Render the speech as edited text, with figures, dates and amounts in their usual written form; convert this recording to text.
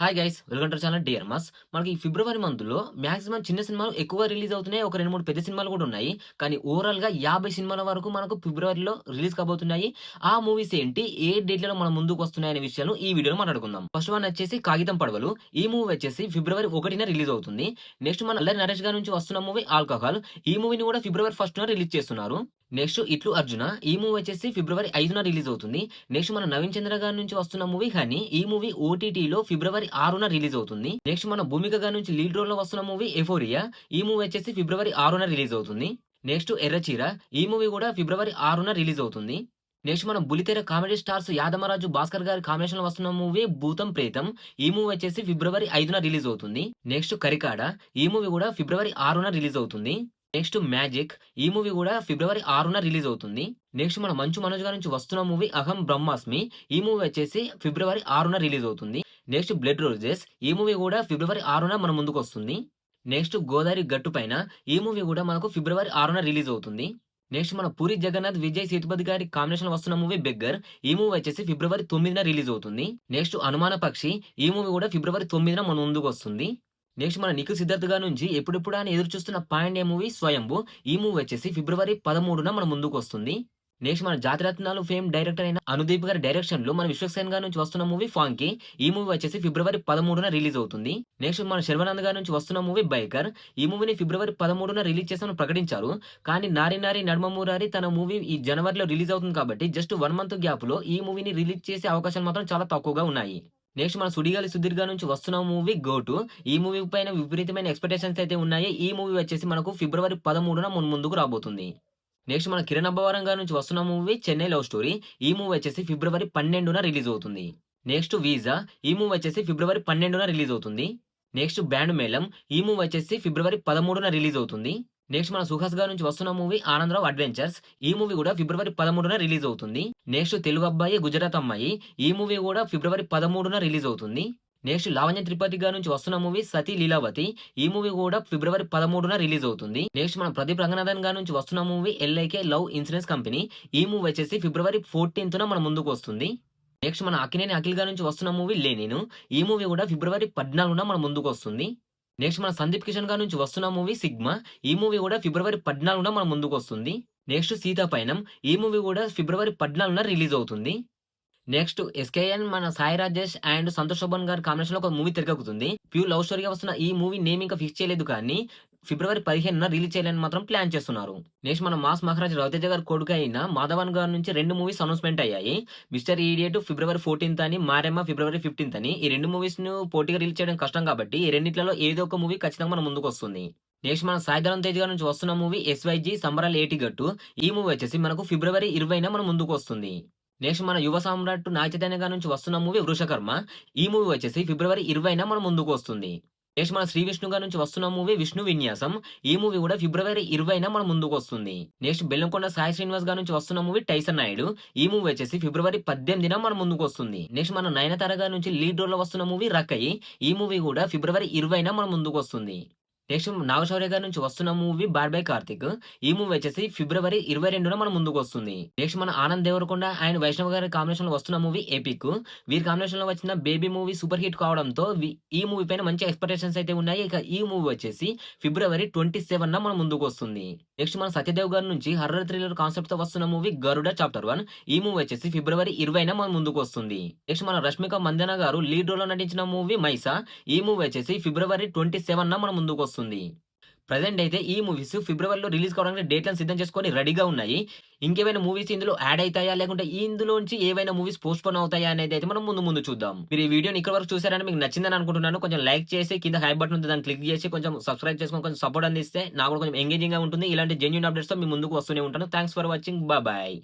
Hi guys welcome to channel dear mass. మనకి ఈ ఫిబ్రవరి మంత్లో మాక్సిమం చిన్న సినిమాలు ఎక్కువ రిలీజ్ అవుతున్నాయి. ఒక 2, 3 పెద్ద సినిమాలు కూడా ఉన్నాయి. కానీ ఓవరాల్‌గా 50 సినిమాల వరకు మనకు ఫిబ్రవరిలో రిలీజ్ కాబోతున్నాయి. ఆ మూవీస్ ఏంటి? ఏ డేట్‌లలో మన ముందుకు వస్తున్నాయి అనే విషయాలు ఈ వీడియోలో మాట్లాడుకుందాం. ఫస్ట్ వన్ వచ్చేసి 'కాగితం పడవలు'. ఈ మూవీ వచ్చేసి ఫిబ్రవరి 1న రిలీజ్ అవుతుంది. నెక్స్ట్ మన అల్లరి నరేష్ గారి నుంచి వస్తున్న మూవీ 'ఆల్కహాల్'. ఈ మూవీని కూడా ఫిబ్రవరి 1న రిలీజ్ చేస్తున్నారు. నెక్స్ట్ 'ఇట్లు అర్జున'. ఈ మూవీ వచ్చేసి ఫిబ్రవరి 5న రిలీజ్ అవుతుంది. నెక్స్ట్ మన నవీన్ చంద్ర గారి నుంచి వస్తున్న మూవీ 'హనీ'. ఈ మూవీ ఓటీటీలో ఫిబ్రవరి 6న రిలీజ్ అవుతుంది. నెక్స్ట్ మన భూమిక గారి నుంచి లీడ్ రోల్‌లో వస్తున్న మూవీ 'ఎఫోరియా'. ఈ మూవీ వచ్చేసి ఫిబ్రవరి 6న రిలీజ్ అవుతుంది. నెక్స్ట్ 'ఎర్రచీర'. ఈ మూవీ కూడా ఫిబ్రవరి 6న రిలీజ్ అవుతుంది. నెక్స్ట్ మన బుల్లితెర కామెడీ స్టార్స్ యాదమరాజు, భాస్కర్ గారి కాంబినేషన్‌లో వస్తున్న మూవీ 'భూతం ప్రేతం'. ఈ మూవీ వచ్చేసి ఫిబ్రవరి 5న రిలీజ్ అవుతుంది. నెక్స్ట్ 'కరికాడ'. ఈ మూవీ కూడా ఫిబ్రవరి 6న రిలీజ్ అవుతుంది. Next 'magic'. ఈ మూవీ కూడా ఫిబ్రవరి 6న రిలీజ్ అవుతుంది. నెక్స్ట్ మన మంచు మనోజ్ గారి నుంచి వస్తున్న మూవీ 'అహం బ్రహ్మాస్మి'. ఈ మూవీ వచ్చేసి ఫిబ్రవరి 6న రిలీజ్ అవుతుంది. Next 'blood roses'. ఈ మూవీ కూడా ఫిబ్రవరి 6న మన ముందుకొస్తుంది. నెక్స్ట్ 'గోదారి గట్టుపైన'. ఈ మూవీ కూడా మనకు ఫిబ్రవరి 6న రిలీజ్ అవుతుంది. నెక్స్ట్ మన 'పూరి జగన్నాథ్', విజయ్ సేతుపతి గారి కాంబినేషన్‌లో వస్తున్న మూవీ 'బెగ్గర్'. ఈ మూవీ వచ్చేసి ఫిబ్రవరి 9న రిలీజ్ అవుతుంది. నెక్స్ట్ 'అనుమాన పక్షి'. ఈ మూవీ కూడా ఫిబ్రవరి 9న మన ముందుకొస్తుంది. నెక్స్ట్ మన 'నిఖిల్ సిద్ధార్థ్' గారి నుంచి ఎప్పుడెప్పుడా అని ఎదురు చూస్తున్న పాన్ ఇండియా మూవీ 'స్వయంభు'. ఈ మూవీ వచ్చేసి ఫిబ్రవరి 13న మన ముందుకొస్తుంది. నెక్స్ట్ మన 'జాతిరత్నాలు' ఫేమ్ డైరెక్టర్ అయిన అనుదీప్ గారి డైరెక్షన్‌లో మన 'విశ్వక్సేన్' గారి నుంచి వస్తున్న మూవీ 'ఫాంకీ'. ఈ మూవీ వచ్చేసి ఫిబ్రవరి 13న రిలీజ్ అవుతుంది. నెక్స్ట్ మన 'శర్వానంద్' గారి నుంచి వస్తున్న మూవీ 'బైకర్'. ఈ మూవీని ఫిబ్రవరి 13న రిలీజ్ చేస్తామని ప్రకటించారు. కానీ 'నారి నారి నడుమ మురారి' తన మూవీ ఈ జనవరిలో రిలీజ్ అవుతుంది కాబట్టి జస్ట్ 1 మంత్ గ్యాప్‌లో ఈ మూవీని రిలీజ్ చేసే అవకాశాలు మాత్రం చాలా తక్కువగా ఉన్నాయి. నెక్స్ట్ మన 'సుడిగాలి సుధీర్' గారి నుంచి వస్తున్న మూవీ 'గోటు'. ఈ మూవీ పైన విపరీతమైన ఎక్స్‌పెక్టేషన్స్ అయితే ఉన్నాయి. ఈ మూవీ వచ్చేసి మనకు ఫిబ్రవరి 13న మన ముందుకు రాబోతుంది. నెక్స్ట్ మన 'కిరణ్ అబ్బవరం' గారి నుంచి వస్తున్న మూవీ 'చెన్నై లవ్ స్టోరీ'. ఈ మూవీ వచ్చేసి ఫిబ్రవరి 12న రిలీజ్ అవుతుంది. Next 'visa'. ఈ మూవీ వచ్చేసి ఫిబ్రవరి 12న రిలీజ్ అవుతుంది. Next 'band Melam'. ఈ మూవీ వచ్చేసి ఫిబ్రవరి 13న రిలీజ్ అవుతుంది. నెక్స్ట్ మన 'సుహాస్' గారి నుంచి వస్తున్న మూవీ 'ఆనందరావు అడ్వెంచర్స్'. ఈ మూవీ కూడా ఫిబ్రవరి 13న రిలీజ్ అవుతుంది. నెక్స్ట్ 'తెలుగు అబ్బాయి గుజరాత్ అమ్మాయి'. ఈ మూవీ కూడా ఫిబ్రవరి 13న రిలీజ్ అవుతుంది. నెక్స్ట్ 'లావణ్య త్రిపాఠి' గారి నుంచి వస్తున్న మూవీ 'సతీ లీలావతి'. ఈ మూవీ కూడా ఫిబ్రవరి 13న రిలీజ్ అవుతుంది. నెక్స్ట్ మన 'ప్రదీప్ రంగనాథన్' గారి నుంచి వస్తున్న movie 'LIK love insurance company'. ఈ మూవీ వచ్చేసి ఫిబ్రవరి 14న మన ముందుకు వస్తుంది. నెక్స్ట్ మన 'అక్కినేని అఖిల్' గారి నుంచి వస్తున్న మూవీ 'లెనిన్'. ఈ మూవీ కూడా ఫిబ్రవరి 14న మన ముందుకు వస్తుంది. నెక్స్ట్ మన 'సందీప్ కిషన్' గారి నుంచి వస్తున్న మూవీ 'సిగ్మా'. ఈ మూవీ కూడా ఫిబ్రవరి 14న మన ముందుకొస్తుంది. నెక్స్ట్ 'సీతాపయనం'. ఈ మూవీ కూడా ఫిబ్రవరి 14న రిలీజ్ అవుతుంది. నెక్స్ట్ 'ఎస్కేఎన్' మన 'సాయి రాజేష్ అండ్ సంతోష్ శోభన్' గారి కాంబినేషన్‌లో ఒక మూవీ తెరకెక్కుతుంది. ప్యూర్ లవ్ స్టోరీగా వస్తున్న ఈ మూవీ నేమ్ ఇంకా ఫిక్స్ చేయలేదు కానీ ఫిబ్రవరి 15న రిలీజ్ చేయాలని మాత్రం ప్లాన్ చేస్తున్నారు. నెక్స్ట్ మన మాస్ మహారాజ్ రవితేజ గారి కొడుకు అయిన మాధవన్ గారి నుంచి 2 మూవీస్ అనౌన్స్‌మెంట్ అయ్యాయి. 'మిస్టర్ ఈడియట్' ఫిబ్రవరి 14థ్ అని, 'మారెమ్మ' ఫిబ్రవరి 15థ్ అని. ఈ 2 మూవీస్‌ను పోటీగా రిలీజ్ చేయడం కష్టం కాబట్టి ఈ రెండిట్లలో ఏదో ఒక మూవీ ఖచ్చితంగా మన ముందుకొస్తుంది. నెక్స్ట్ మన 'సాయి ధరమ్ తేజ్' గారి నుంచి వస్తున్న మూవీ 'ఎస్వైజీ సంబరాల ఏటిగట్టు'. ఈ మూవీ వచ్చేసి మనకు ఫిబ్రవరి 20న మన ముందుకొస్తుంది. నెక్స్ట్ మన యువ సామ్రాట్ నాగ చైతన్య గారి నుంచి వస్తున్న మూవీ 'వృషకర్మ'. ఈ మూవీ వచ్చేసి ఫిబ్రవరి 20న మన ముందుకు వస్తుంది. నెక్స్ట్ మన శ్రీ విష్ణు గారి నుంచి వస్తున్న మూవీ 'విష్ణు విన్యాసం'. ఈ మూవీ కూడా ఫిబ్రవరి 20న మన ముందుకు వస్తుంది. నెక్స్ట్ బెల్లంకొండ సాయి శ్రీనివాస్ గారి నుంచి వస్తున్న మూవీ 'టైసన్ నాయుడు'. ఈ మూవీ వచ్చేసి ఫిబ్రవరి 18న మన ముందుకు వస్తుంది. నెక్స్ట్ మన నయనతార గారి నుంచి లీడ్ రోల్ లో వస్తున్న మూవీ 'రక్కయి'. ఈ మూవీ కూడా ఫిబ్రవరి 20న మన ముందుకు వస్తుంది. నెక్స్ట్ నాగశౌర్య గారి నుంచి వస్తున్న మూవీ 'బ్యాడ్ బై కార్తిక్'. ఈ మూవీ వచ్చేసి ఫిబ్రవరి 22న మన ముందుకు వస్తుంది. నెక్స్ట్ మన ఆనంద్ దేవరకొండ అండ్ వైష్ణవ్ గారి కాంబినేషన్ లో వస్తున్న మూవీ 'ఎపిక్'. వీరి కాంబినేషన్ లో వచ్చిన 'బేబీ' మూవీ సూపర్ హిట్ కావడంతో ఈ మూవీ పైన మంచి ఎక్స్‌పెక్టేషన్స్ అయితే ఉన్నాయి. ఇక ఈ మూవీ వచ్చేసి ఫిబ్రవరి 27న మన ముందుకు వస్తుంది. నెక్స్ట్ మన సత్యదేవ్ గారి నుంచి హర్రర్ థ్రిల్లర్ కాన్సెప్ట్ తో వస్తున్న మూవీ 'గరుడ చాప్టర్ 1'. ఈ మూవీ వచ్చేసి ఫిబ్రవరి 20న మన ముందుకు వస్తుంది. నెక్స్ట్ మన రష్మిక మందన గారు లీడ్ రోల్ లో నటించిన మూవీ 'మైసా'. ఈ మూవీ వచ్చేసి ఫిబ్రవరి 27న మన ముందుకు వస్తుంది. ప్రెజెంట్ అయితే ఈ మూవీస్ ఫిబ్రవరిలో రిలీజ్ కావడానికి డేట్లను సిద్ధం చేసుకొని రెడీగా ఉన్నాయి. ఇంకేమైనా మూవీస్ ఇందులో యాడ్ అయితాయా, లేకుంటే ఇందులోంచి ఏవైనా మూవీస్ పోస్ట్‌పోన్ అవుతాయా అనేది అయితే మనం ముందు చూద్దాం. మీరు ఈ వీడియోని ఇక్కడ వరకు చూసారని మీకు నచ్చిందని అనుకుంటున్నాను. కొంచెం లైక్ చేసి కింద హై బటన్ ఉంది, దాన్ని క్లిక్ చేసి కొంచెం సబ్స్క్రైబ్ చేసుకొని కొంచెం సపోర్ట్ అందిస్తే నాకు కూడా కొంచెం ఎంగేజింగ్‌గా ఉంటుంది. ఇలాంటి జెన్యూన్ అప్డేట్స్‌తో మీ ముందుకు వస్తూనే ఉంటాను. Thanks for watching. బాయ్.